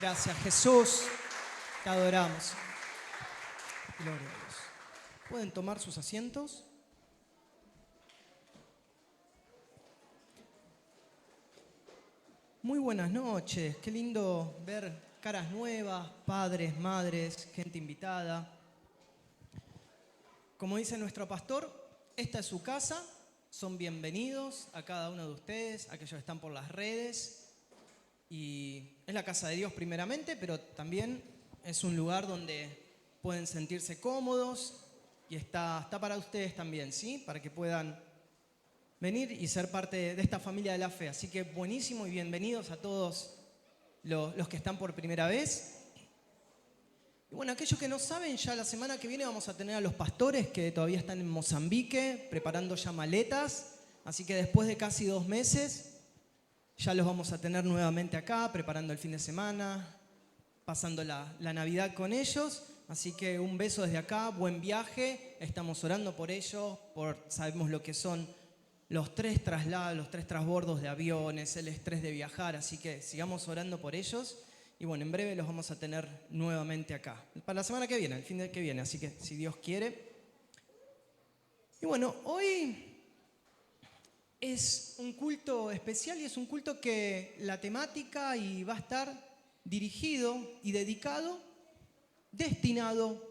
Gracias, Jesús. Te adoramos. Gloria a Dios. ¿Pueden tomar sus asientos? Muy buenas noches. Qué lindo ver caras nuevas, padres, madres, gente invitada. Como dice nuestro pastor, esta es su casa. Son bienvenidos a cada uno de ustedes, aquellos que están por las redes. Y es la casa de Dios primeramente, pero también es un lugar donde pueden sentirse cómodos y está para ustedes también, ¿sí? Para que puedan venir y ser parte de esta familia de la fe. Así que buenísimo y bienvenidos a todos los que están por primera vez. Y bueno, aquellos que no saben, ya la semana que viene vamos a tener a los pastores que todavía están en Mozambique preparando ya maletas. Así que después de casi 2 meses ya los vamos a tener nuevamente acá, preparando el fin de semana, pasando la Navidad con ellos. Así que un beso desde acá, buen viaje. Estamos orando por ellos, sabemos lo que son los 3 traslados, los 3 transbordos de aviones, el estrés de viajar. Así que sigamos orando por ellos. Y bueno, en breve los vamos a tener nuevamente acá. Para la semana que viene, el fin de que viene. Así que si Dios quiere. Y bueno, hoy es un culto especial y es un culto que la temática y va a estar dirigido y dedicado, destinado,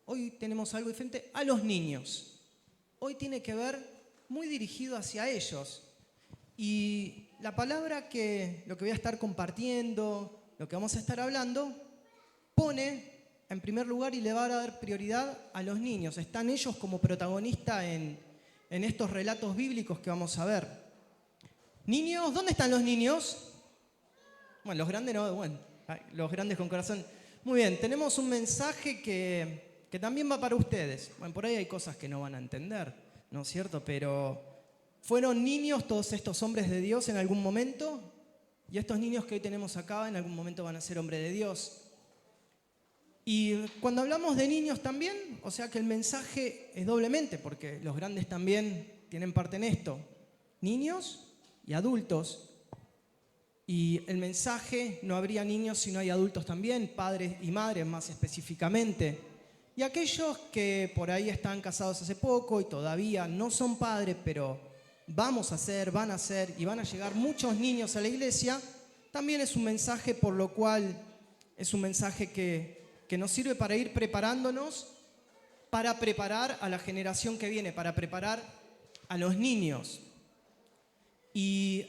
hoy tenemos algo diferente, a los niños. Hoy tiene que ver muy dirigido hacia ellos. Y la palabra lo que voy a estar compartiendo, lo que vamos a estar hablando, pone en primer lugar y le va a dar prioridad a los niños. Están ellos como protagonistas en estos relatos bíblicos que vamos a ver. Niños, ¿dónde están los niños? Bueno, los grandes no, bueno, los grandes con corazón. Muy bien, tenemos un mensaje que también va para ustedes. Bueno, por ahí hay cosas que no van a entender, ¿no es cierto? Pero fueron niños todos estos hombres de Dios en algún momento, y estos niños que hoy tenemos acá en algún momento van a ser hombres de Dios. Y cuando hablamos de niños también, o sea que el mensaje es doblemente, porque los grandes también tienen parte en esto. Niños y adultos. Y el mensaje, no habría niños si no hay adultos también, padres y madres más específicamente. Y aquellos que por ahí están casados hace poco y todavía no son padres, pero van a ser y van a llegar muchos niños a la iglesia, también es un mensaje por lo cual es un mensaje que nos sirve para ir preparándonos, para preparar a la generación que viene, para preparar a los niños. Y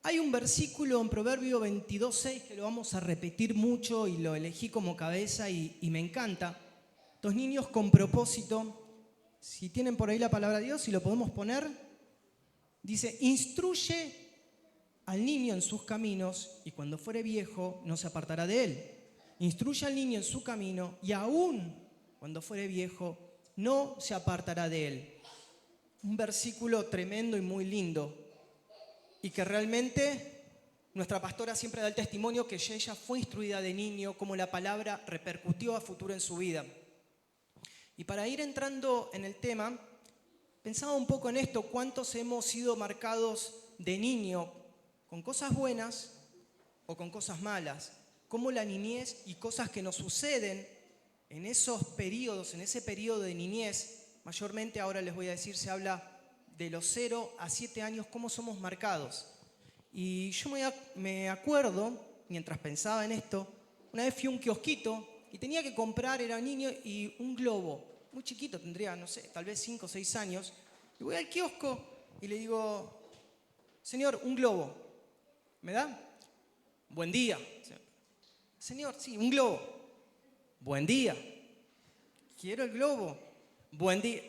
hay un versículo en Proverbio 22:6 que lo vamos a repetir mucho y lo elegí como cabeza y me encanta. Estos niños con propósito, si tienen por ahí la palabra de Dios, si lo podemos poner, dice: instruye al niño en sus caminos y cuando fuere viejo no se apartará de él. Instruye al niño en su camino y aún cuando fuere viejo no se apartará de él. Un versículo tremendo y muy lindo y que realmente nuestra pastora siempre da el testimonio que ella fue instruida de niño, cómo la palabra repercutió a futuro en su vida. Y para ir entrando en el tema, pensaba un poco en esto: cuántos hemos sido marcados de niño con cosas buenas o con cosas malas. Cómo la niñez y cosas que nos suceden en esos periodos, en ese periodo de niñez, mayormente ahora les voy a decir, se habla de los 0 a 7 años, cómo somos marcados. Y yo me acuerdo, mientras pensaba en esto, una vez fui a un kiosquito y tenía que comprar, era niño, y un globo, muy chiquito, tendría, no sé, tal vez 5 o 6 años. Y voy al kiosco y le digo: señor, un globo, ¿me da? Buen día. Señor, sí, un globo. Buen día. Quiero el globo. Buen día.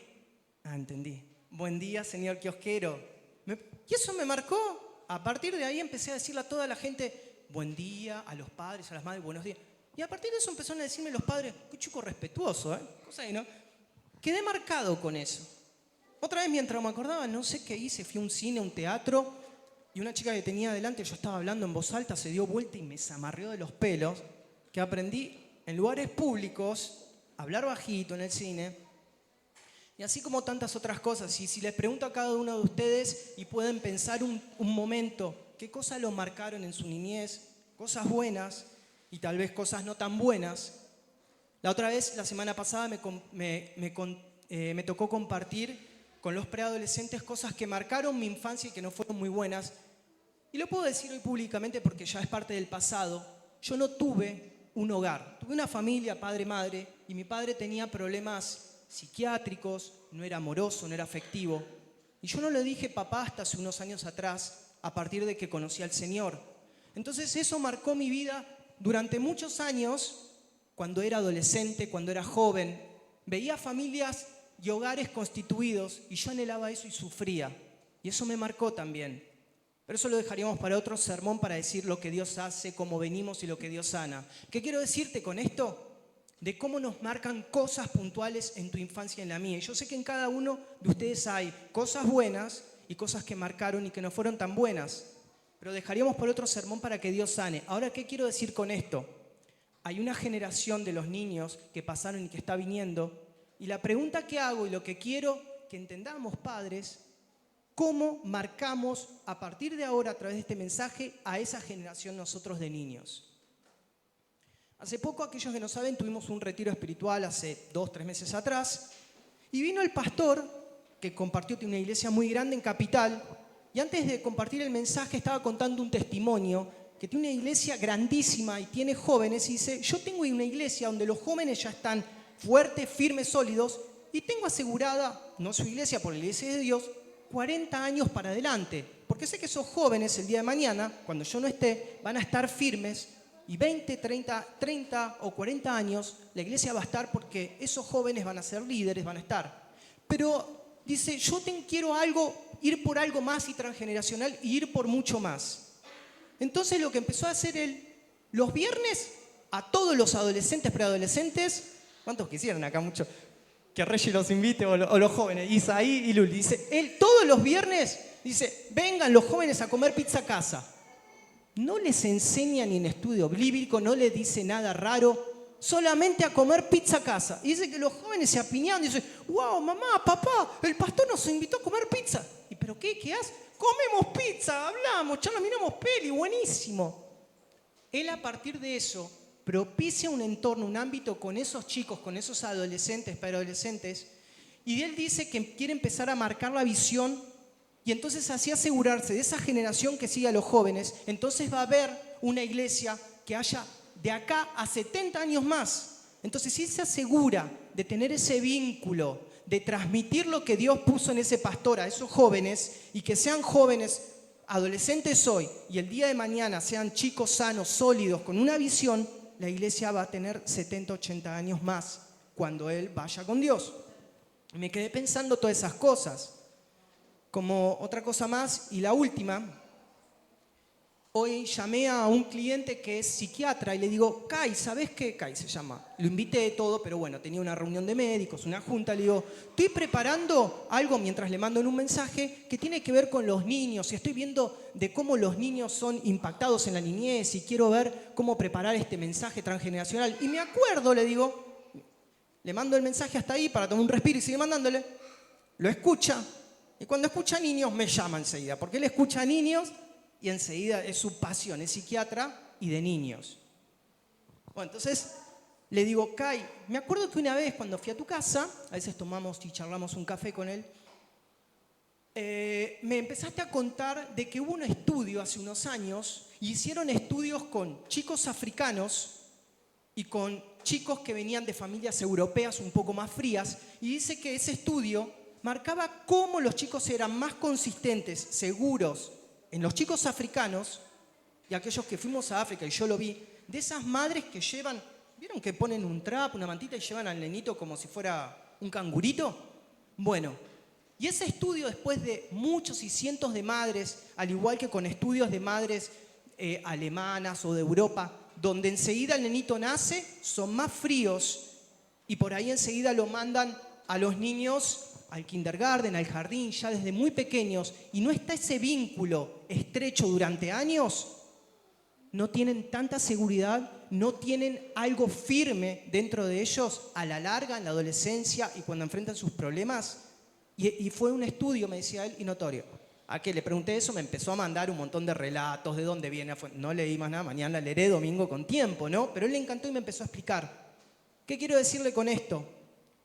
Entendí. Buen día, señor kiosquero. Y eso me marcó. A partir de ahí empecé a decirle a toda la gente: buen día, a los padres, a las madres, buenos días. Y a partir de eso empezaron a decirme los padres: qué chico respetuoso, ¿eh? Cosa ahí, ¿no? Quedé marcado con eso. Otra vez, mientras me acordaba, no sé qué hice, fui a un cine, a un teatro, y una chica que tenía delante, yo estaba hablando en voz alta, se dio vuelta y me zamarreó de los pelos, que aprendí en lugares públicos a hablar bajito en el cine, y así como tantas otras cosas. Y si les pregunto a cada uno de ustedes y pueden pensar un momento, ¿qué cosas lo marcaron en su niñez? Cosas buenas y tal vez cosas no tan buenas. La otra vez, la semana pasada, me tocó compartir con los preadolescentes cosas que marcaron mi infancia y que no fueron muy buenas. Y lo puedo decir hoy públicamente porque ya es parte del pasado. Yo no tuve un hogar. Tuve una familia, padre, madre, y mi padre tenía problemas psiquiátricos, no era amoroso, no era afectivo. Y yo no le dije papá hasta hace unos años atrás, a partir de que conocí al Señor. Entonces eso marcó mi vida durante muchos años, cuando era adolescente, cuando era joven. Veía familias y hogares constituidos y yo anhelaba eso y sufría. Y eso me marcó también. Pero eso lo dejaríamos para otro sermón para decir lo que Dios hace, cómo venimos y lo que Dios sana. ¿Qué quiero decirte con esto? De cómo nos marcan cosas puntuales en tu infancia y en la mía. Y yo sé que en cada uno de ustedes hay cosas buenas y cosas que marcaron y que no fueron tan buenas. Pero dejaríamos para otro sermón para que Dios sane. Ahora, ¿qué quiero decir con esto? Hay una generación de los niños que pasaron y que está viniendo. Y la pregunta que hago y lo que quiero que entendamos, padres, ¿cómo marcamos a partir de ahora, a través de este mensaje, a esa generación nosotros de niños? Hace poco, aquellos que no saben, tuvimos un retiro espiritual hace 2-3 meses atrás. Y vino el pastor, que compartió, tiene una iglesia muy grande en Capital. Y antes de compartir el mensaje estaba contando un testimonio, que tiene una iglesia grandísima y tiene jóvenes. Y dice, yo tengo una iglesia donde los jóvenes ya están fuertes, firmes, sólidos. Y tengo asegurada, no su iglesia, por la iglesia de Dios, 40 años para adelante, porque sé que esos jóvenes el día de mañana, cuando yo no esté, van a estar firmes y 20, 30 o 40 años la iglesia va a estar porque esos jóvenes van a ser líderes, van a estar. Pero dice, yo quiero algo, ir por algo más y transgeneracional y ir por mucho más. Entonces lo que empezó a hacer él, los viernes, a todos los adolescentes, preadolescentes, ¿cuántos quisieran acá mucho? Que Reggie los invite, o los jóvenes, Isaí y Luli. Dice, él todos los viernes dice, vengan los jóvenes a comer pizza a casa. No les enseña ni en estudio bíblico, no les dice nada raro, solamente a comer pizza a casa. Y dice que los jóvenes se apiñaban y dicen, wow, mamá, papá, el pastor nos invitó a comer pizza. ¿Y pero qué haces? Comemos pizza, hablamos, charlas, miramos peli, buenísimo. Él a partir de eso propicia un entorno, un ámbito con esos chicos, con esos adolescentes, preadolescentes, y él dice que quiere empezar a marcar la visión y entonces así asegurarse de esa generación que sigue a los jóvenes. Entonces va a haber una iglesia que haya de acá a 70 años más. Entonces si él se asegura de tener ese vínculo, de transmitir lo que Dios puso en ese pastor a esos jóvenes y que sean jóvenes, adolescentes hoy y el día de mañana sean chicos sanos, sólidos, con una visión, la iglesia va a tener 70, 80 años más cuando él vaya con Dios. Y me quedé pensando todas esas cosas. Como otra cosa más, y la última, hoy llamé a un cliente que es psiquiatra y le digo, Kai, ¿sabés qué? Kai se llama. Lo invité de todo, pero bueno, tenía una reunión de médicos, una junta. Le digo, estoy preparando algo mientras le mando en un mensaje que tiene que ver con los niños. Y estoy viendo de cómo los niños son impactados en la niñez y quiero ver cómo preparar este mensaje transgeneracional. Y me acuerdo, le digo, le mando el mensaje hasta ahí para tomar un respiro y sigue mandándole. Lo escucha. Y cuando escucha a niños me llama enseguida, porque él escucha a niños y enseguida es su pasión, es psiquiatra y de niños. Bueno, entonces le digo, Kai, me acuerdo que una vez cuando fui a tu casa, a veces tomamos y charlamos un café con él, me empezaste a contar de que hubo un estudio hace unos años, y hicieron estudios con chicos africanos y con chicos que venían de familias europeas un poco más frías, y dice que ese estudio marcaba cómo los chicos eran más consistentes, seguros, en los chicos africanos, y aquellos que fuimos a África, y yo lo vi, de esas madres que llevan, ¿vieron que ponen un trap, una mantita y llevan al nenito como si fuera un cangurito? Bueno, y ese estudio después de muchos y cientos de madres, al igual que con estudios de madres alemanas o de Europa, donde enseguida el nenito nace, son más fríos, y por ahí enseguida lo mandan a los niños al kindergarten, al jardín, ya desde muy pequeños, y no está ese vínculo estrecho durante años, no tienen tanta seguridad, no tienen algo firme dentro de ellos a la larga, en la adolescencia y cuando enfrentan sus problemas. Y fue un estudio, me decía él, y notorio. A que le pregunté eso, me empezó a mandar un montón de relatos, de dónde viene. No leí más nada, mañana leeré domingo con tiempo, ¿no? Pero él le encantó y me empezó a explicar. ¿Qué quiero decirle con esto?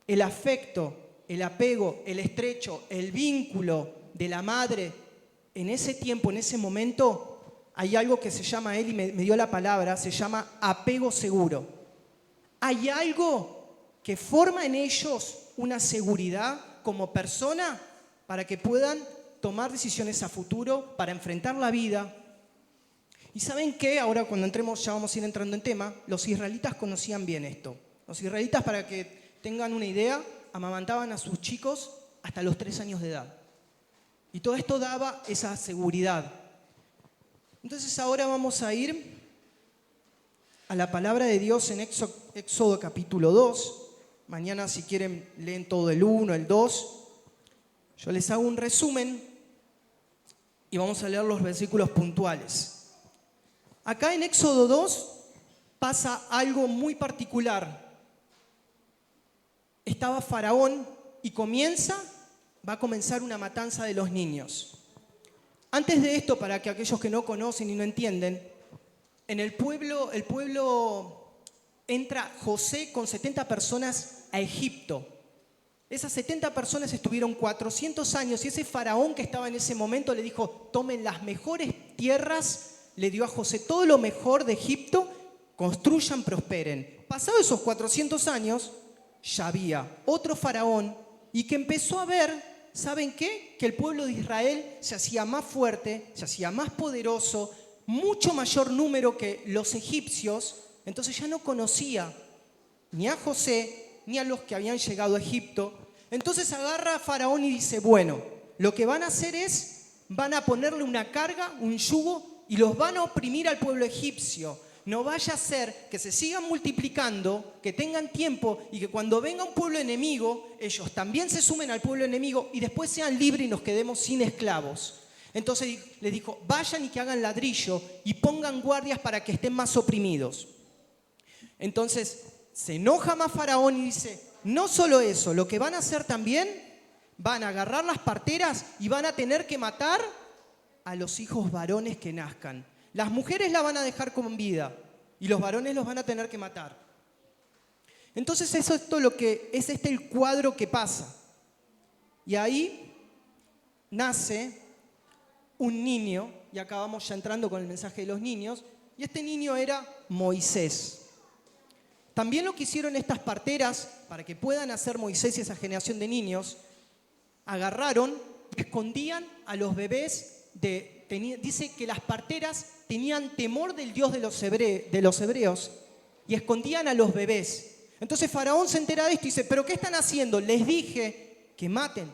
El afecto, el apego, el estrecho, el vínculo de la madre, en ese tiempo, en ese momento, hay algo que se llama, él y me dio la palabra, se llama apego seguro. Hay algo que forma en ellos una seguridad como persona para que puedan tomar decisiones a futuro, para enfrentar la vida. ¿Y saben qué? Ahora cuando entremos, ya vamos a ir entrando en tema, los israelitas conocían bien esto. Los israelitas, para que tengan una idea, amamantaban a sus chicos hasta los 3 años de edad. Y todo esto daba esa seguridad. Entonces ahora vamos a ir a la palabra de Dios en Éxodo capítulo 2. Mañana, si quieren, leen todo el 1, el 2. Yo les hago un resumen y vamos a leer los versículos puntuales. Acá en Éxodo 2 pasa algo muy particular. Estaba Faraón y va a comenzar una matanza de los niños. Antes de esto, para que aquellos que no conocen y no entienden, en el pueblo entra José con 70 personas a Egipto. Esas 70 personas estuvieron 400 años y ese faraón que estaba en ese momento le dijo, tomen las mejores tierras, le dio a José todo lo mejor de Egipto, construyan, prosperen. Pasados esos 400 años, ya había otro faraón y que empezó a ver, ¿saben qué? Que el pueblo de Israel se hacía más fuerte, se hacía más poderoso, mucho mayor número que los egipcios, entonces ya no conocía ni a José ni a los que habían llegado a Egipto. Entonces agarra a Faraón y dice, bueno, lo que van a hacer es, van a ponerle una carga, un yugo, y los van a oprimir al pueblo egipcio. No vaya a ser que se sigan multiplicando, que tengan tiempo y que cuando venga un pueblo enemigo, ellos también se sumen al pueblo enemigo y después sean libres y nos quedemos sin esclavos. Entonces les dijo, vayan y que hagan ladrillo y pongan guardias para que estén más oprimidos. Entonces se enoja más Faraón y dice, no solo eso, lo que van a hacer también, van a agarrar las parteras y van a tener que matar a los hijos varones que nazcan. Las mujeres la van a dejar con vida y los varones los van a tener que matar. Entonces es el cuadro que pasa. Y ahí nace un niño, y acá vamos ya entrando con el mensaje de los niños, y este niño era Moisés. También lo que hicieron estas parteras, para que puedan hacer Moisés y esa generación de niños, agarraron, escondían a los bebés, dice que las parteras tenían temor del Dios de los hebreos y escondían a los bebés. Entonces Faraón se entera de esto y dice, ¿pero qué están haciendo? Les dije que maten.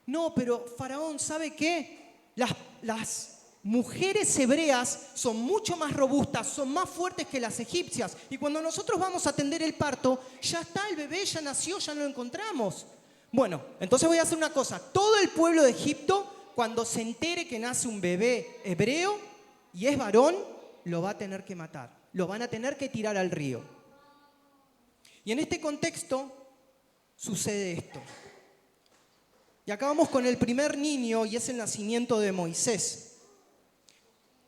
No, pero Faraón, ¿sabe qué? Las mujeres hebreas son mucho más robustas, son más fuertes que las egipcias. Y cuando nosotros vamos a atender el parto, ya está, el bebé ya nació, ya lo encontramos. Bueno, entonces voy a hacer una cosa. Todo el pueblo de Egipto, cuando se entere que nace un bebé hebreo y es varón, lo va a tener que matar. Lo van a tener que tirar al río. Y en este contexto sucede esto. Y acá vamos con el primer niño y es el nacimiento de Moisés.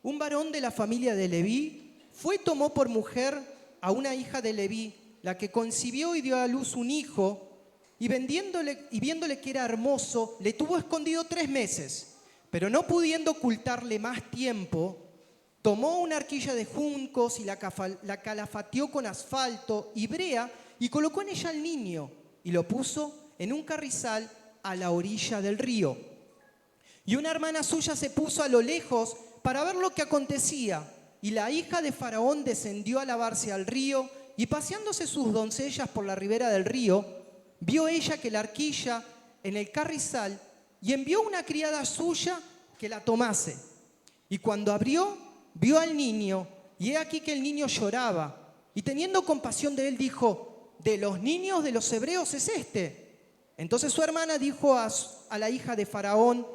Un varón de la familia de Leví fue y tomó por mujer a una hija de Leví, la que concibió y dio a luz un hijo, y viéndole que era hermoso, le tuvo escondido 3 meses. Pero no pudiendo ocultarle más tiempo, tomó una arquilla de juncos y la calafateó con asfalto y brea y colocó en ella al niño y lo puso en un carrizal a la orilla del río. Y una hermana suya se puso a lo lejos para ver lo que acontecía. Y la hija de Faraón descendió a lavarse al río y paseándose sus doncellas por la ribera del río, vio ella que la arquilla en el carrizal y envió una criada suya que la tomase. Y cuando abrió, vio al niño y he aquí que el niño lloraba. Y teniendo compasión de él dijo, ¿de los niños de los hebreos es este? Entonces su hermana dijo a la hija de Faraón,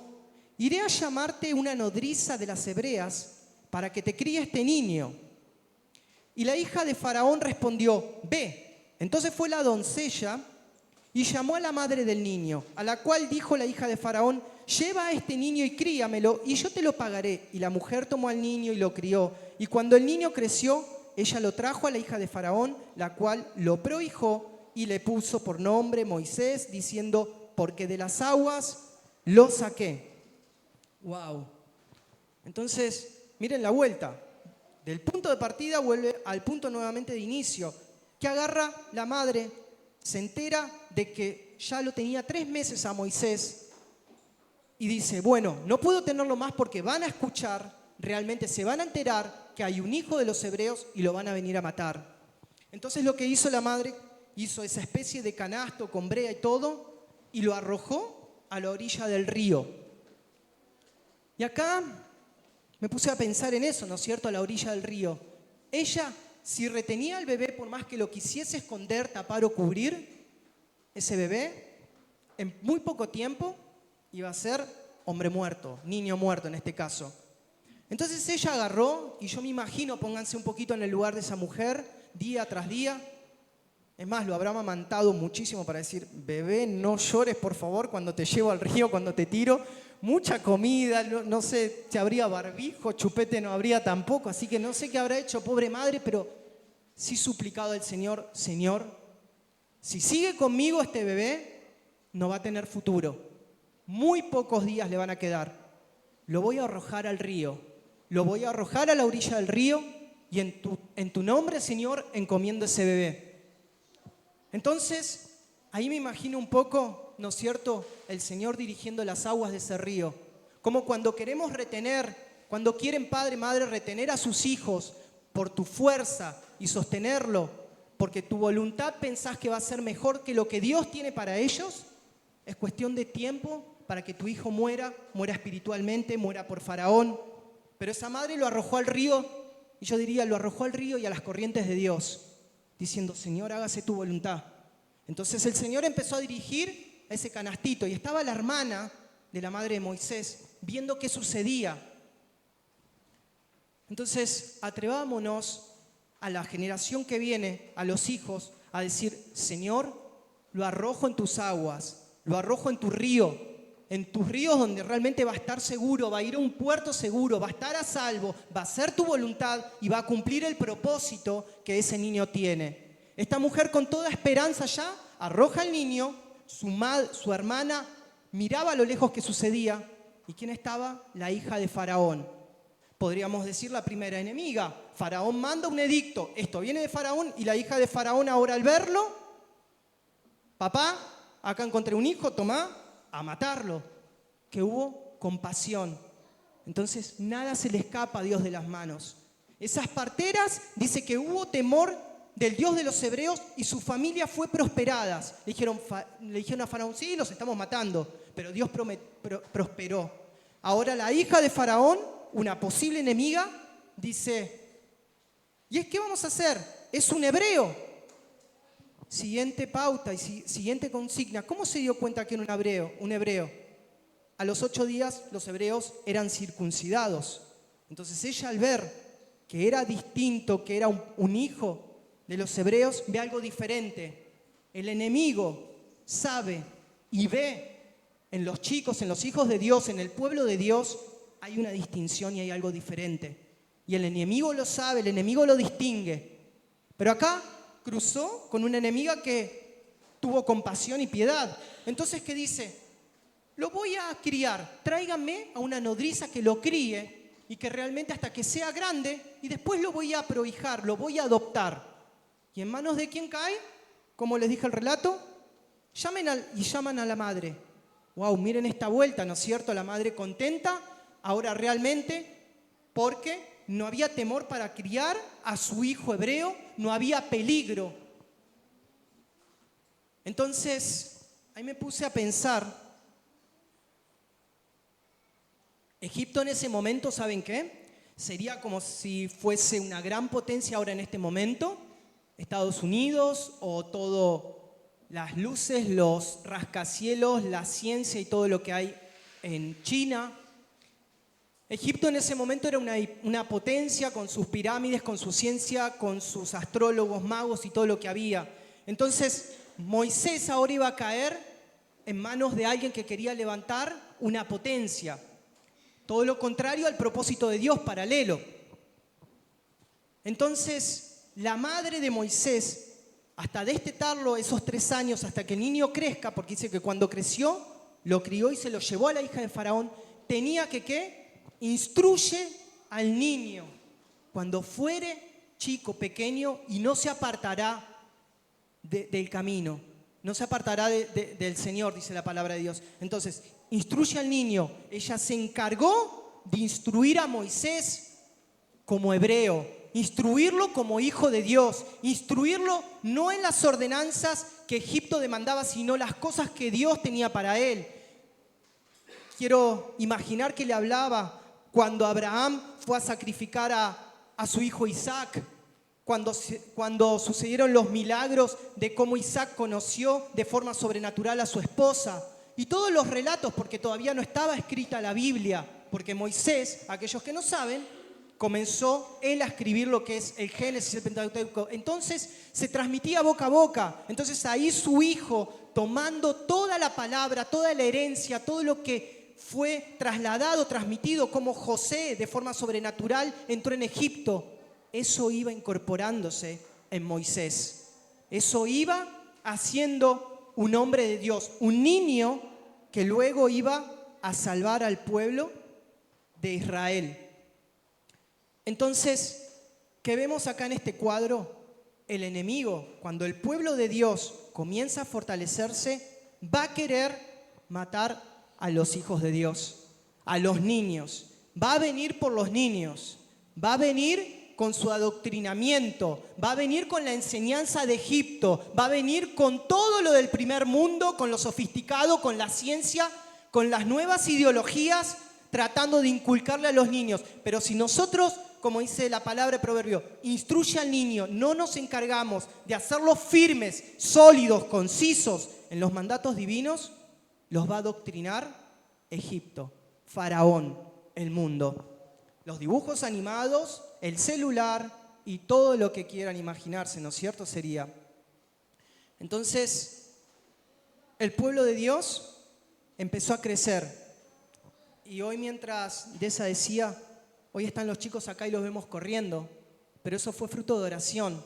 iré a llamarte una nodriza de las hebreas para que te críe este niño. Y la hija de Faraón respondió, ve. Entonces fue la doncella y llamó a la madre del niño, a la cual dijo la hija de Faraón, lleva a este niño y críamelo y yo te lo pagaré. Y la mujer tomó al niño y lo crió. Y cuando el niño creció, ella lo trajo a la hija de Faraón, la cual lo prohijó y le puso por nombre Moisés, diciendo, porque de las aguas lo saqué. ¡Wow! Entonces, miren la vuelta. Del punto de partida vuelve al punto nuevamente de inicio. Que agarra la madre, se entera de que ya lo tenía 3 meses a Moisés y dice, bueno, no puedo tenerlo más porque van a escuchar, realmente se van a enterar que hay un hijo de los hebreos y lo van a venir a matar. Entonces lo que hizo la madre, hizo esa especie de canasto con brea y todo y lo arrojó a la orilla del río. Y acá me puse a pensar en eso, ¿no es cierto?, a la orilla del río. Ella, si retenía al bebé por más que lo quisiese esconder, tapar o cubrir, ese bebé en muy poco tiempo iba a ser hombre muerto, niño muerto en este caso. Entonces ella agarró, y yo me imagino, pónganse un poquito en el lugar de esa mujer, día tras día. Es más, lo habrá amamantado muchísimo para decir, bebé, no llores por favor cuando te llevo al río, cuando te tiro. Mucha comida, no sé, si habría barbijo, chupete no habría tampoco, así que no sé qué habrá hecho, pobre madre, pero sí suplicado al Señor, Señor, si sigue conmigo este bebé, no va a tener futuro. Muy pocos días le van a quedar. Lo voy a arrojar al río, lo voy a arrojar a la orilla del río y en tu nombre, Señor, encomiendo ese bebé. Entonces, ahí me imagino un poco, ¿no es cierto?, el Señor dirigiendo las aguas de ese río. Como cuando queremos retener, cuando quieren padre, madre, retener a sus hijos por tu fuerza y sostenerlo, porque tu voluntad pensás que va a ser mejor que lo que Dios tiene para ellos, es cuestión de tiempo para que tu hijo muera espiritualmente, muera por Faraón. Pero esa madre lo arrojó al río, y yo diría, lo arrojó al río y a las corrientes de Dios, diciendo, Señor, hágase tu voluntad. Entonces el Señor empezó a dirigir a ese canastito y estaba la hermana de la madre de Moisés viendo qué sucedía. Entonces atrevámonos a la generación que viene, a los hijos, a decir, Señor, lo arrojo en tus aguas, lo arrojo en tu río, en tus ríos donde realmente va a estar seguro, va a ir a un puerto seguro, va a estar a salvo, va a ser tu voluntad y va a cumplir el propósito que ese niño tiene. Esta mujer con toda esperanza ya arroja al niño, su hermana miraba a lo lejos que sucedía. ¿Y quién estaba? La hija de Faraón. Podríamos decir la primera enemiga. Faraón manda un edicto, esto viene de Faraón y la hija de Faraón ahora al verlo, papá, acá encontré un hijo, tomá, a matarlo. Que hubo compasión. Entonces nada se le escapa a Dios de las manos. Esas parteras dice que hubo temor del Dios de los hebreos y su familia fue prosperada. Le dijeron a Faraón, sí, los estamos matando, pero Dios prosperó. Ahora la hija de Faraón, una posible enemiga, dice, ¿y qué vamos a hacer? Es un hebreo. Siguiente pauta y siguiente consigna. ¿Cómo se dio cuenta que era un hebreo? A los 8 días los hebreos eran circuncidados. Entonces ella al ver que era distinto, que era un hijo de los hebreos, ve algo diferente. El enemigo sabe y ve en los chicos, en los hijos de Dios, en el pueblo de Dios, hay una distinción y hay algo diferente. Y el enemigo lo sabe, el enemigo lo distingue. Pero acá cruzó con una enemiga que tuvo compasión y piedad. Entonces, ¿qué dice? Lo voy a criar, tráiganme a una nodriza que lo críe y que realmente hasta que sea grande y después lo voy a prohijar, lo voy a adoptar. ¿Y en manos de quién cae? Como les dije el relato, llaman a la madre. Wow, miren esta vuelta, ¿no es cierto? La madre contenta, ahora realmente, porque no había temor para criar a su hijo hebreo, no había peligro. Entonces, ahí me puse a pensar, Egipto en ese momento, ¿saben qué? Sería como si fuese una gran potencia ahora en este momento, Estados Unidos o todo las luces, los rascacielos, la ciencia y todo lo que hay en China. Egipto en ese momento era una potencia con sus pirámides, con su ciencia, con sus astrólogos, magos y todo lo que había. Entonces Moisés ahora iba a caer en manos de alguien que quería levantar una potencia. Todo lo contrario al propósito de Dios, paralelo. Entonces, la madre de Moisés, hasta destetarlo esos 3 años, hasta que el niño crezca, porque dice que cuando creció, lo crió y se lo llevó a la hija de Faraón, tenía que, ¿qué? Instruye al niño cuando fuere chico, pequeño, y no se apartará del camino, no se apartará del Señor, dice la palabra de Dios. Entonces, instruye al niño. Ella se encargó de instruir a Moisés como hebreo, instruirlo como hijo de Dios, instruirlo no en las ordenanzas que Egipto demandaba, sino las cosas que Dios tenía para él. Quiero imaginar que le hablaba cuando Abraham fue a sacrificar a su hijo Isaac, cuando sucedieron los milagros de cómo Isaac conoció de forma sobrenatural a su esposa. Y todos los relatos, porque todavía no estaba escrita la Biblia, porque Moisés, aquellos que no saben, comenzó él a escribir lo que es el Génesis, el Pentateuco. Entonces se transmitía boca a boca. Entonces ahí su hijo, tomando toda la palabra, toda la herencia, todo lo que fue trasladado, transmitido, como José de forma sobrenatural entró en Egipto, eso iba incorporándose en Moisés. Eso iba haciendo un hombre de Dios, un niño que luego iba a salvar al pueblo de Israel. Entonces, ¿qué vemos acá en este cuadro? El enemigo, cuando el pueblo de Dios comienza a fortalecerse, va a querer matar a los hijos de Dios, a los niños. Va a venir por los niños, va a venir con su adoctrinamiento, va a venir con la enseñanza de Egipto, va a venir con todo lo del primer mundo, con lo sofisticado, con la ciencia, con las nuevas ideologías, tratando de inculcarle a los niños. Pero si nosotros, como dice la palabra de Proverbio, instruye al niño, no nos encargamos de hacerlos firmes, sólidos, concisos en los mandatos divinos, los va a adoctrinar Egipto, Faraón, el mundo. Los dibujos animados, el celular y todo lo que quieran imaginarse, ¿no es cierto? Sería. Entonces, el pueblo de Dios empezó a crecer. Y hoy, mientras Deza decía, hoy están los chicos acá y los vemos corriendo, pero eso fue fruto de oración.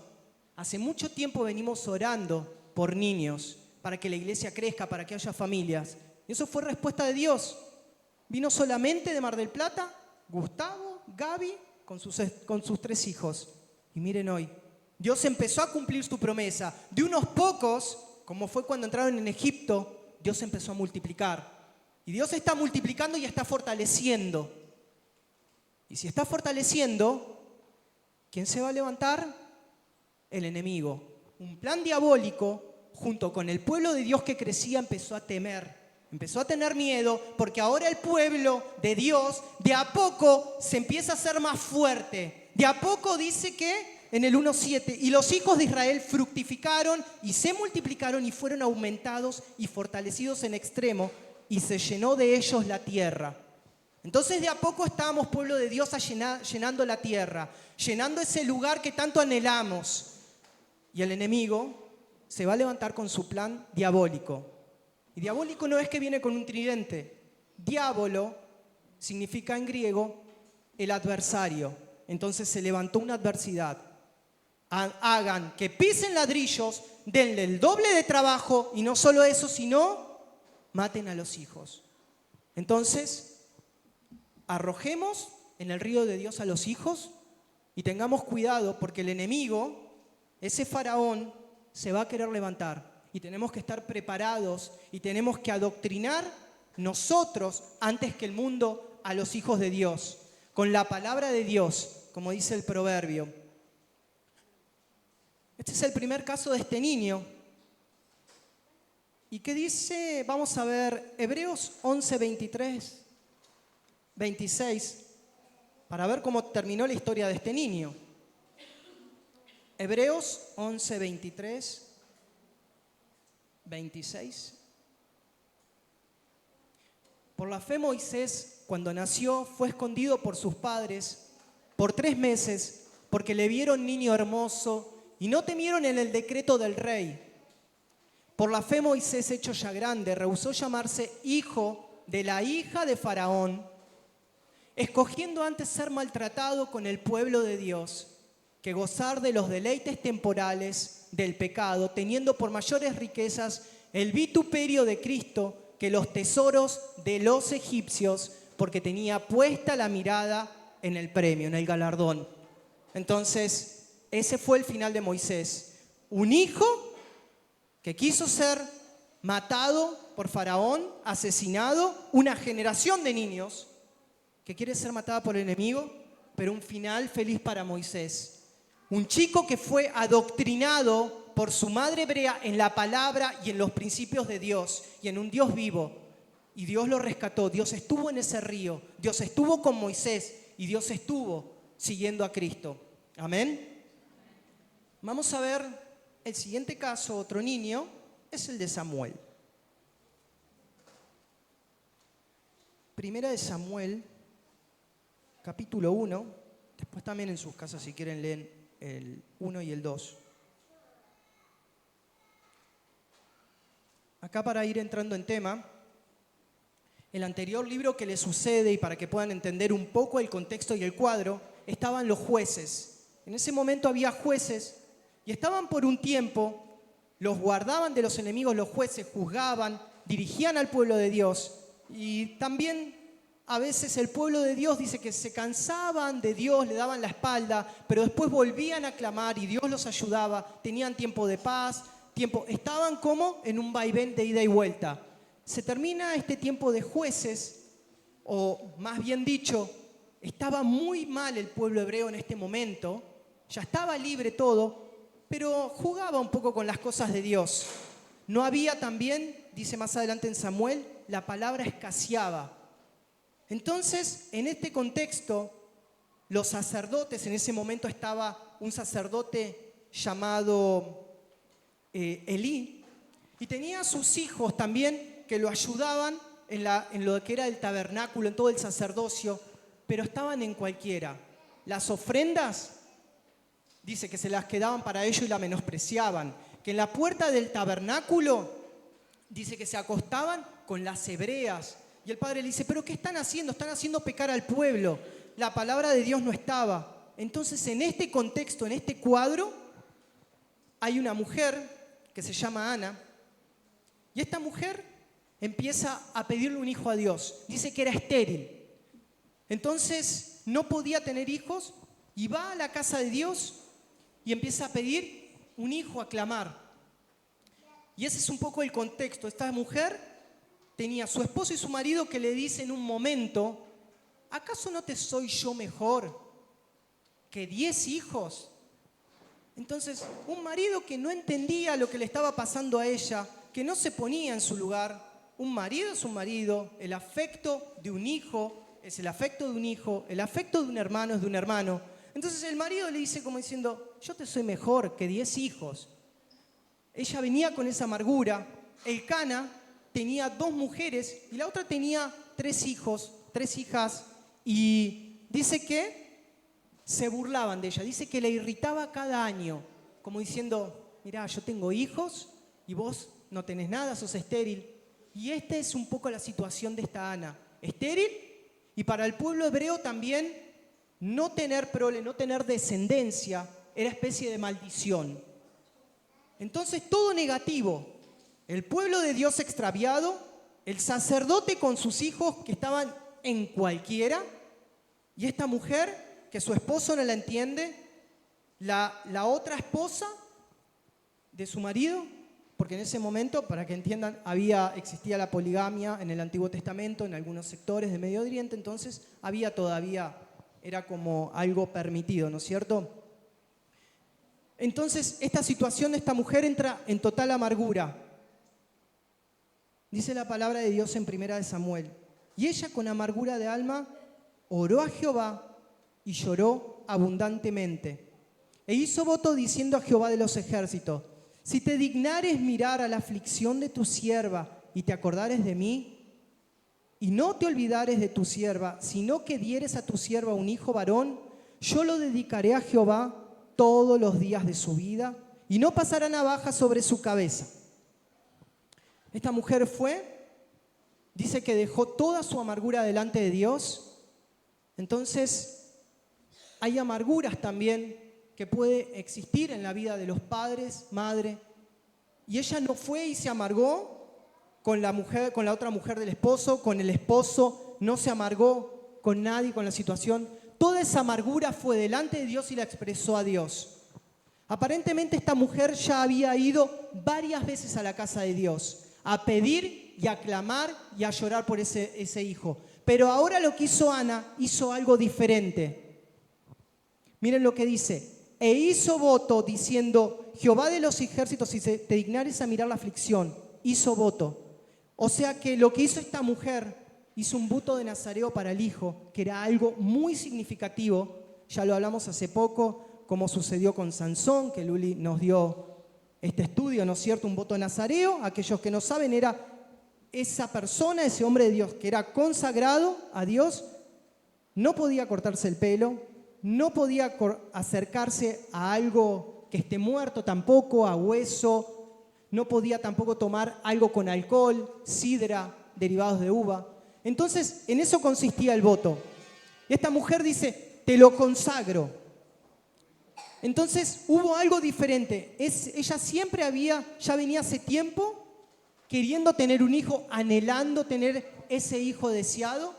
Hace mucho tiempo venimos orando por niños, para que la iglesia crezca, para que haya familias. Y eso fue respuesta de Dios. Vino solamente de Mar del Plata Gustavo, Gaby, con sus 3 hijos. Y miren hoy, Dios empezó a cumplir su promesa. De unos pocos, como fue cuando entraron en Egipto, Dios empezó a multiplicar. Y Dios está multiplicando y está fortaleciendo. Y si está fortaleciendo, ¿quién se va a levantar? El enemigo. Un plan diabólico, junto con el pueblo de Dios que crecía, empezó a temer. Empezó a tener miedo porque ahora el pueblo de Dios de a poco se empieza a hacer más fuerte. De a poco dice que en el 1:7, y los hijos de Israel fructificaron y se multiplicaron y fueron aumentados y fortalecidos en extremo y se llenó de ellos la tierra. Entonces de a poco estábamos, pueblo de Dios, llenando la tierra, llenando ese lugar que tanto anhelamos. Y el enemigo se va a levantar con su plan diabólico. Y diabólico no es que viene con un tridente. Diabolo significa en griego el adversario. Entonces se levantó una adversidad. Hagan que pisen ladrillos, denle el doble de trabajo y no solo eso, sino maten a los hijos. Entonces, arrojemos en el río de Dios a los hijos y tengamos cuidado porque el enemigo, ese faraón, se va a querer levantar. Y tenemos que estar preparados y tenemos que adoctrinar nosotros, antes que el mundo, a los hijos de Dios, con la palabra de Dios, como dice el proverbio. Este es el primer caso de este niño. ¿Y qué dice? Vamos a ver Hebreos 11, 23, 26, para ver cómo terminó la historia de este niño. Hebreos 11, 23. 26. Por la fe Moisés, cuando nació, fue escondido por sus padres por 3 meses, porque le vieron niño hermoso y no temieron en el decreto del rey. Por la fe Moisés, hecho ya grande, rehusó llamarse hijo de la hija de Faraón, escogiendo antes ser maltratado con el pueblo de Dios que gozar de los deleites temporales del pecado, teniendo por mayores riquezas el vituperio de Cristo que los tesoros de los egipcios, porque tenía puesta la mirada en el premio, en el galardón. Entonces, ese fue el final de Moisés. Un hijo que quiso ser matado por Faraón, asesinado, una generación de niños que quiere ser matada por el enemigo, pero un final feliz para Moisés. Un chico que fue adoctrinado por su madre hebrea en la palabra y en los principios de Dios y en un Dios vivo. Y Dios lo rescató, Dios estuvo en ese río, Dios estuvo con Moisés y Dios estuvo siguiendo a Cristo. Amén. Vamos a ver el siguiente caso, otro niño, es el de Samuel. Primera de Samuel, capítulo 1, después también en sus casas si quieren leen el 1 y el 2. Acá para ir entrando en tema, el anterior libro que le sucede y para que puedan entender un poco el contexto y el cuadro, estaban los jueces. En ese momento había jueces y estaban por un tiempo, los guardaban de los enemigos, los jueces juzgaban, dirigían al pueblo de Dios y también a veces el pueblo de Dios dice que se cansaban de Dios, le daban la espalda, pero después volvían a clamar y Dios los ayudaba, tenían tiempo de paz, estaban como en un vaivén de ida y vuelta. Se termina este tiempo de jueces, o más bien dicho, estaba muy mal el pueblo hebreo en este momento, ya estaba libre todo, pero jugaba un poco con las cosas de Dios. No había también, dice más adelante en Samuel, la palabra escaseaba. Entonces, en este contexto, los sacerdotes, en ese momento estaba un sacerdote llamado Elí, y tenía a sus hijos también que lo ayudaban en lo que era el tabernáculo, en todo el sacerdocio, pero estaban en cualquiera. Las ofrendas, dice que se las quedaban para ellos y la menospreciaban, que en la puerta del tabernáculo, dice que se acostaban con las hebreas. Y el padre le dice, ¿pero qué están haciendo? Están haciendo pecar al pueblo. La palabra de Dios no estaba. Entonces, en este contexto, en este cuadro, hay una mujer que se llama Ana. Y esta mujer empieza a pedirle un hijo a Dios. Dice que era estéril. Entonces, no podía tener hijos y va a la casa de Dios y empieza a pedir un hijo, a clamar. Y ese es un poco el contexto. Esta mujer tenía a su esposo y su marido que le dice en un momento, ¿acaso no te soy yo mejor que 10 hijos? Entonces, un marido que no entendía lo que le estaba pasando a ella, que no se ponía en su lugar. Un marido es un marido, el afecto de un hijo es el afecto de un hijo, el afecto de un hermano es de un hermano. Entonces el marido le dice como diciendo, yo te soy mejor que 10 hijos. Ella venía con esa amargura. Elcana tenía 2 mujeres y la otra tenía 3 hijos, 3 hijas, y dice que se burlaban de ella, dice que le irritaba cada año, como diciendo, mirá, yo tengo hijos y vos no tenés nada, sos estéril. Y esta es un poco la situación de esta Ana, estéril, y para el pueblo hebreo también no tener prole, no tener descendencia, era especie de maldición. Entonces todo negativo. El pueblo de Dios extraviado, el sacerdote con sus hijos que estaban en cualquiera, y esta mujer que su esposo no la entiende, la otra esposa de su marido, porque en ese momento, para que entiendan, existía la poligamia en el Antiguo Testamento, en algunos sectores de Medio Oriente, entonces era como algo permitido, ¿no es cierto? Entonces esta situación de esta mujer entra en total amargura. Dice la palabra de Dios en Primera de Samuel. Y ella con amargura de alma oró a Jehová y lloró abundantemente. E hizo voto diciendo a Jehová de los ejércitos, si te dignares mirar a la aflicción de tu sierva y te acordares de mí, y no te olvidares de tu sierva, sino que dieres a tu sierva un hijo varón, yo lo dedicaré a Jehová todos los días de su vida, y no pasará navaja sobre su cabeza. Esta mujer fue dice que dejó toda su amargura delante de Dios. Entonces, hay amarguras también que puede existir en la vida de los padres, madre. Y ella no fue y se amargó con la mujer, con la otra mujer del esposo, con el esposo, no se amargó con nadie, con la situación. Toda esa amargura fue delante de Dios y la expresó a Dios. Aparentemente esta mujer ya había ido varias veces a la casa de Dios a pedir y a clamar y a llorar por ese hijo. Pero ahora lo que hizo Ana, hizo algo diferente. Miren lo que dice. E hizo voto diciendo, Jehová de los ejércitos, si te dignares a mirar la aflicción, hizo voto. O sea que lo que hizo esta mujer, hizo un voto de nazareo para el hijo, que era algo muy significativo. Ya lo hablamos hace poco, como sucedió con Sansón, que Luli nos dio este estudio, ¿no es cierto? Un voto de nazareo, aquellos que no saben, era esa persona, ese hombre de Dios, que era consagrado a Dios, no podía cortarse el pelo, no podía acercarse a algo que esté muerto tampoco, a hueso, no podía tampoco tomar algo con alcohol, sidra, derivados de uva. Entonces, en eso consistía el voto. Y esta mujer dice, te lo consagro. Entonces, hubo algo diferente. Ella siempre ya venía hace tiempo queriendo tener un hijo, anhelando tener ese hijo deseado,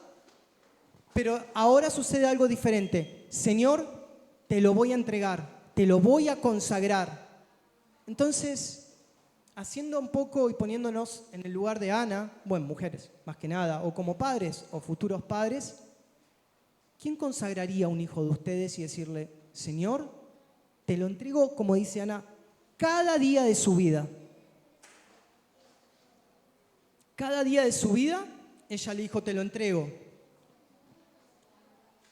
pero ahora sucede algo diferente. Señor, te lo voy a entregar, te lo voy a consagrar. Entonces, haciendo un poco y poniéndonos en el lugar de Ana, bueno, mujeres más que nada, o como padres o futuros padres, ¿quién consagraría a un hijo de ustedes y decirle, Señor, te lo entrego, como dice Ana, cada día de su vida? Cada día de su vida, ella le dijo, te lo entrego.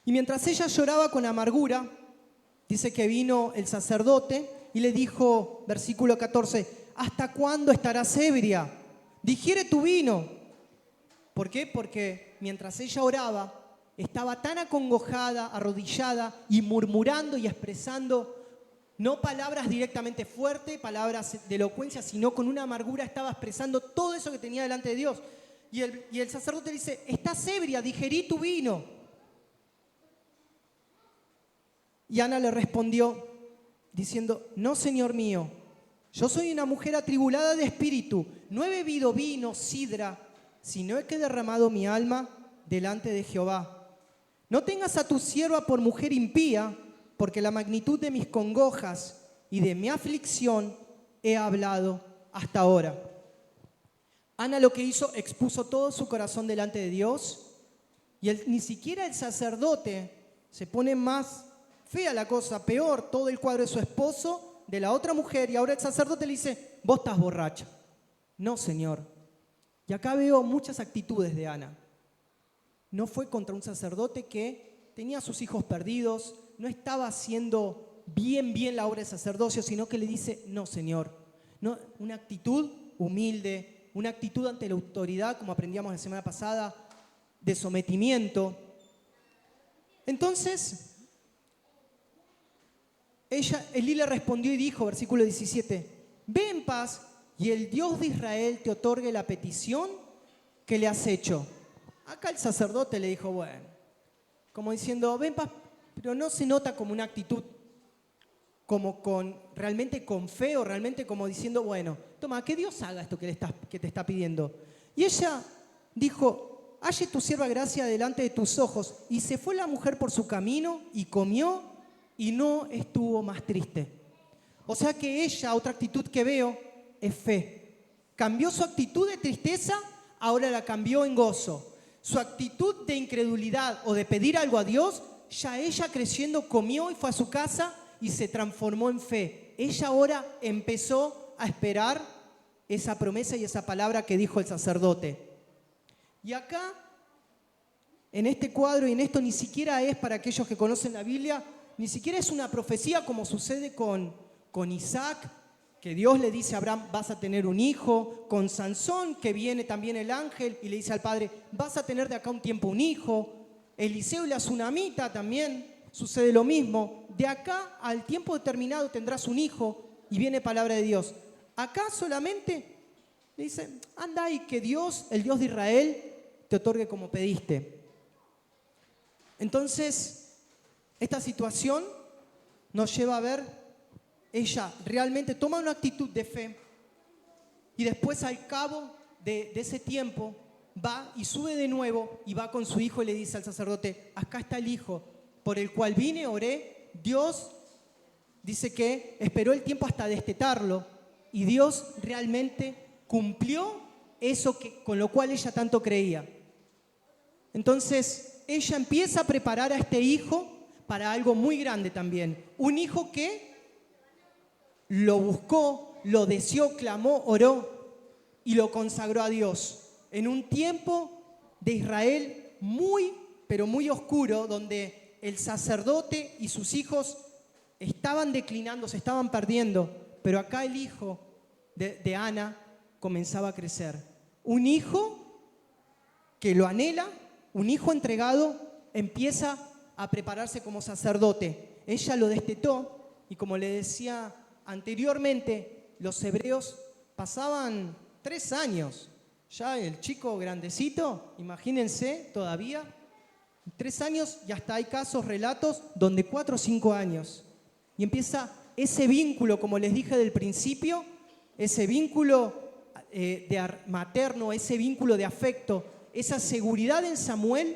Y mientras ella lloraba con amargura, dice que vino el sacerdote y le dijo, versículo 14, ¿hasta cuándo estarás ebria? Digiere tu vino. ¿Por qué? Porque mientras ella oraba, estaba tan acongojada, arrodillada y murmurando y expresando, no palabras directamente fuertes, palabras de elocuencia, sino con una amargura estaba expresando todo eso que tenía delante de Dios. Y el sacerdote le dice, estás ebria, digerí tu vino. Y Ana le respondió diciendo, no, Señor mío, yo soy una mujer atribulada de espíritu, no he bebido vino, sidra, sino he que derramado mi alma delante de Jehová. No tengas a tu sierva por mujer impía, porque la magnitud de mis congojas y de mi aflicción he hablado hasta ahora. Ana lo que hizo, expuso todo su corazón delante de Dios, y ni siquiera el sacerdote se pone más fea la cosa, peor, todo el cuadro de su esposo, de la otra mujer, y ahora el sacerdote le dice, vos estás borracha. No, Señor. Y acá veo muchas actitudes de Ana. No fue contra un sacerdote que tenía a sus hijos perdidos, no estaba haciendo bien la obra de sacerdocio, sino que le dice, no, Señor. No, una actitud humilde, una actitud ante la autoridad, como aprendíamos la semana pasada, de sometimiento. Entonces, Elí le respondió y dijo, versículo 17, ve en paz y el Dios de Israel te otorgue la petición que le has hecho. Acá el sacerdote le dijo, bueno, como diciendo, ve en paz, pero no se nota como una actitud, como realmente con fe o realmente como diciendo, bueno, toma, que Dios haga esto que te está pidiendo. Y ella dijo, halle tu sierva gracia delante de tus ojos. Y se fue la mujer por su camino y comió y no estuvo más triste. O sea que ella, otra actitud que veo, es fe. Cambió su actitud de tristeza, ahora la cambió en gozo. Su actitud de incredulidad o de pedir algo a Dios, ya ella creciendo comió y fue a su casa y se transformó en fe. Ella ahora empezó a esperar esa promesa y esa palabra que dijo el sacerdote. Y acá, en este cuadro y en esto ni siquiera es para aquellos que conocen la Biblia, ni siquiera es una profecía como sucede con Isaac, que Dios le dice a Abraham, vas a tener un hijo, con Sansón, que viene también el ángel y le dice al padre, vas a tener de acá un tiempo un hijo. Eliseo y la tsunamita también sucede lo mismo. De acá al tiempo determinado tendrás un hijo y viene palabra de Dios. Acá solamente le dice, anda y que Dios, el Dios de Israel, te otorgue como pediste. Entonces, esta situación nos lleva a ver, ella realmente toma una actitud de fe y después al cabo de ese tiempo va y sube de nuevo y va con su hijo y le dice al sacerdote, acá está el hijo por el cual vine, oré, Dios dice que esperó el tiempo hasta destetarlo y Dios realmente cumplió eso con lo cual ella tanto creía. Entonces, ella empieza a preparar a este hijo para algo muy grande también. Un hijo que lo buscó, lo deseó, clamó, oró y lo consagró a Dios. En un tiempo de Israel muy, pero muy oscuro, donde el sacerdote y sus hijos estaban declinando, se estaban perdiendo, pero acá el hijo de Ana comenzaba a crecer. Un hijo que lo anhela, un hijo entregado, empieza a prepararse como sacerdote. Ella lo destetó y como le decía anteriormente, los hebreos pasaban 3 años. Ya el chico grandecito, imagínense todavía, 3 años y hasta hay casos, relatos, donde 4 o 5 años. Y empieza ese vínculo, como les dije del principio, ese vínculo materno, ese vínculo de afecto, esa seguridad en Samuel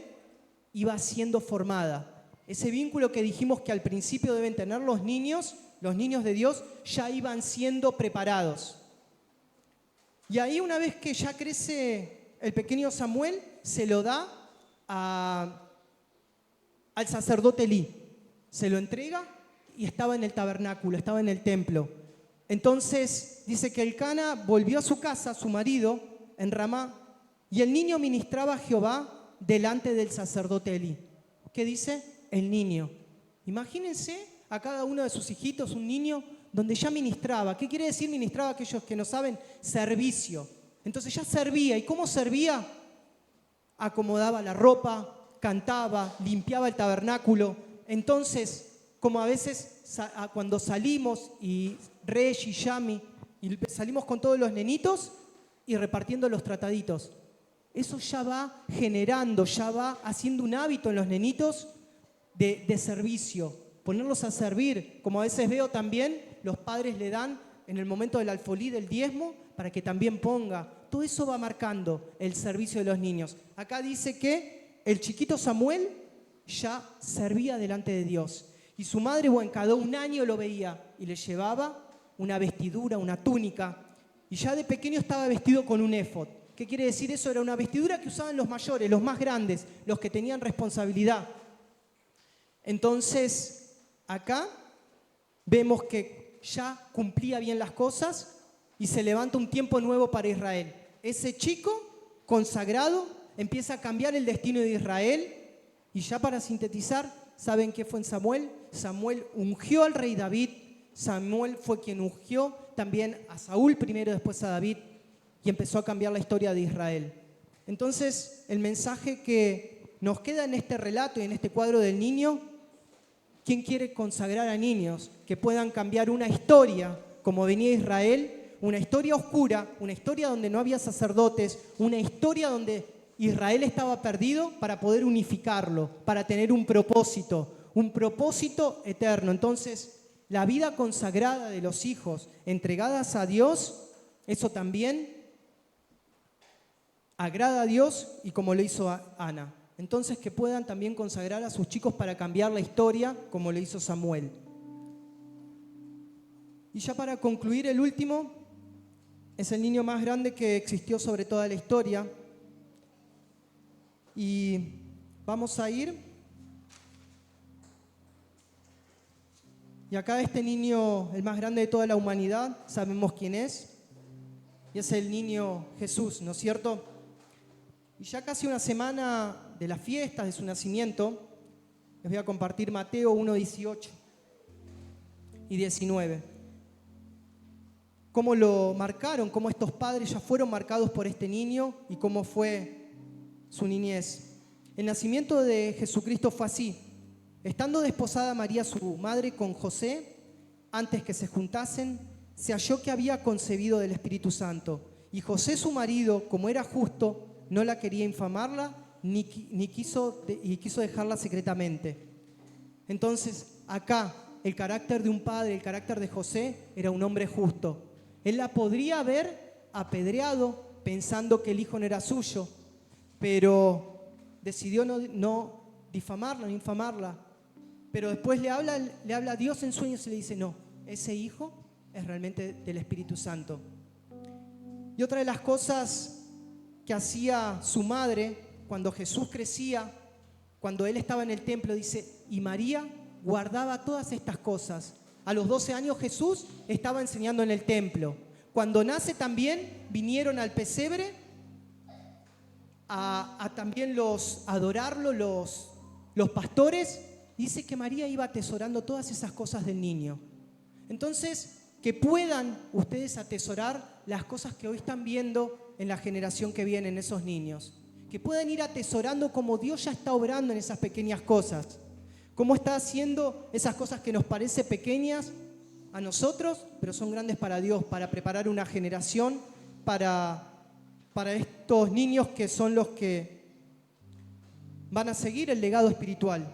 iba siendo formada. Ese vínculo que dijimos que al principio deben tener los niños de Dios, ya iban siendo preparados. Y ahí una vez que ya crece el pequeño Samuel, se lo da al sacerdote Elí. Se lo entrega y estaba en el tabernáculo, estaba en el templo. Entonces dice que Elcana volvió a su casa, su marido, en Ramá, y el niño ministraba a Jehová delante del sacerdote Elí. ¿Qué dice? El niño. Imagínense a cada uno de sus hijitos un niño donde ya ministraba. ¿Qué quiere decir ministraba? Aquellos que no saben, servicio. Entonces ya servía. ¿Y cómo servía? Acomodaba la ropa, cantaba, limpiaba el tabernáculo. Entonces, como a veces cuando salimos, y Rey y Yami, y salimos con todos los nenitos y repartiendo los trataditos. Eso ya va generando, ya va haciendo un hábito en los nenitos de servicio, ponerlos a servir. Como a veces veo también, los padres le dan en el momento del alfolí, del diezmo, para que también ponga. Todo eso va marcando el servicio de los niños. Acá dice que el chiquito Samuel ya servía delante de Dios. Y su madre, bueno, cada 1 año lo veía y le llevaba una vestidura, una túnica. Y ya de pequeño estaba vestido con un éfod. ¿Qué quiere decir eso? Era una vestidura que usaban los mayores, los más grandes, los que tenían responsabilidad. Entonces, acá vemos que ya cumplía bien las cosas y se levanta un tiempo nuevo para Israel. Ese chico consagrado empieza a cambiar el destino de Israel. Y ya para sintetizar, ¿saben qué fue en Samuel? Samuel ungió al rey David. Samuel fue quien ungió también a Saúl primero, después a David, y empezó a cambiar la historia de Israel. Entonces, el mensaje que nos queda en este relato y en este cuadro del niño, ¿quién quiere consagrar a niños que puedan cambiar una historia como venía Israel? Una historia oscura, una historia donde no había sacerdotes, una historia donde Israel estaba perdido, para poder unificarlo, para tener un propósito eterno. Entonces, la vida consagrada de los hijos entregadas a Dios, eso también agrada a Dios, y como lo hizo Ana. Entonces, que puedan también consagrar a sus chicos para cambiar la historia, como lo hizo Samuel. Y ya para concluir, el último es el niño más grande que existió sobre toda la historia. Y vamos a ir. Y acá este niño, el más grande de toda la humanidad, sabemos quién es. Y es el niño Jesús, ¿no es cierto? Y ya casi una semana de las fiestas de su nacimiento, les voy a compartir Mateo 1, 18 y 19. Cómo lo marcaron, cómo estos padres ya fueron marcados por este niño y cómo fue su niñez. El nacimiento de Jesucristo fue así. Estando desposada María, su madre, con José, antes que se juntasen, se halló que había concebido del Espíritu Santo. Y José, su marido, como era justo, no la quería infamarla, ni quiso dejarla secretamente. Entonces, acá, el carácter de un padre, el carácter de José, era un hombre justo. Él la podría haber apedreado pensando que el hijo no era suyo, pero decidió no difamarla, no infamarla. Pero después le habla a Dios en sueños y le dice, no, ese hijo es realmente del Espíritu Santo. Y otra de las cosas que hacía su madre cuando Jesús crecía, cuando él estaba en el templo, dice, y María guardaba todas estas cosas. A los 12 años Jesús estaba enseñando en el templo. Cuando nace también vinieron al pesebre a también adorarlo los pastores. Dice que María iba atesorando todas esas cosas del niño. Entonces, que puedan ustedes atesorar las cosas que hoy están viendo en la generación que viene, en esos niños. Que puedan ir atesorando como Dios ya está obrando en esas pequeñas cosas. Cómo está haciendo esas cosas que nos parecen pequeñas a nosotros, pero son grandes para Dios, para preparar una generación para estos niños que son los que van a seguir el legado espiritual.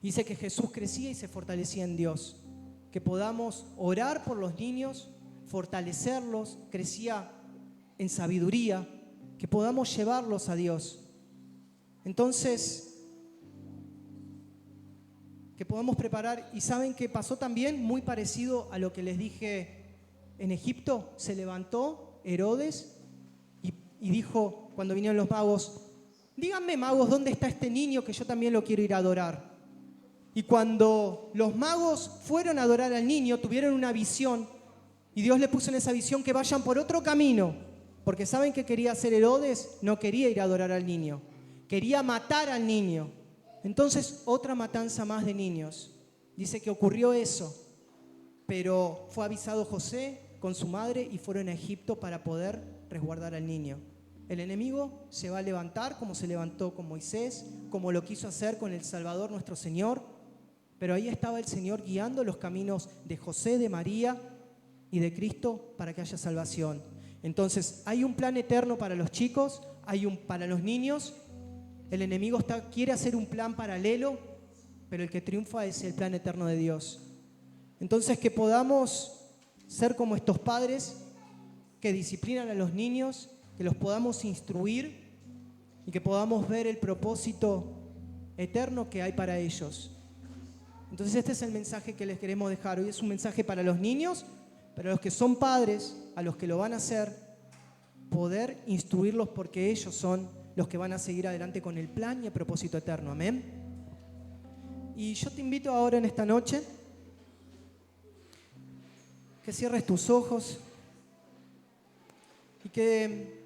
Dice que Jesús crecía y se fortalecía en Dios. Que podamos orar por los niños, fortalecerlos, crecía en sabiduría, que podamos llevarlos a Dios. Entonces, que podamos preparar. Y saben que pasó también muy parecido a lo que les dije en Egipto. Se levantó Herodes y dijo, cuando vinieron los magos, díganme, magos, ¿dónde está este niño que yo también lo quiero ir a adorar? Y cuando los magos fueron a adorar al niño, tuvieron una visión, y Dios le puso en esa visión que vayan por otro camino, porque ¿saben qué quería hacer Herodes? No quería ir a adorar al niño, quería matar al niño. Entonces, otra matanza más de niños. Dice que ocurrió eso, pero fue avisado José con su madre y fueron a Egipto para poder resguardar al niño. El enemigo se va a levantar como se levantó con Moisés, como lo quiso hacer con el Salvador nuestro Señor, pero ahí estaba el Señor guiando los caminos de José, de María y de Cristo para que haya salvación. Entonces, hay un plan eterno para los chicos, para los niños. El enemigo quiere hacer un plan paralelo, pero el que triunfa es el plan eterno de Dios. Entonces, que podamos ser como estos padres que disciplinan a los niños, que los podamos instruir y que podamos ver el propósito eterno que hay para ellos. Entonces, este es el mensaje que les queremos dejar. Hoy es un mensaje para los niños, para los que son padres, a los que lo van a hacer, poder instruirlos porque ellos son los que van a seguir adelante con el plan y el propósito eterno. Amén. Y yo te invito ahora en esta noche que cierres tus ojos y que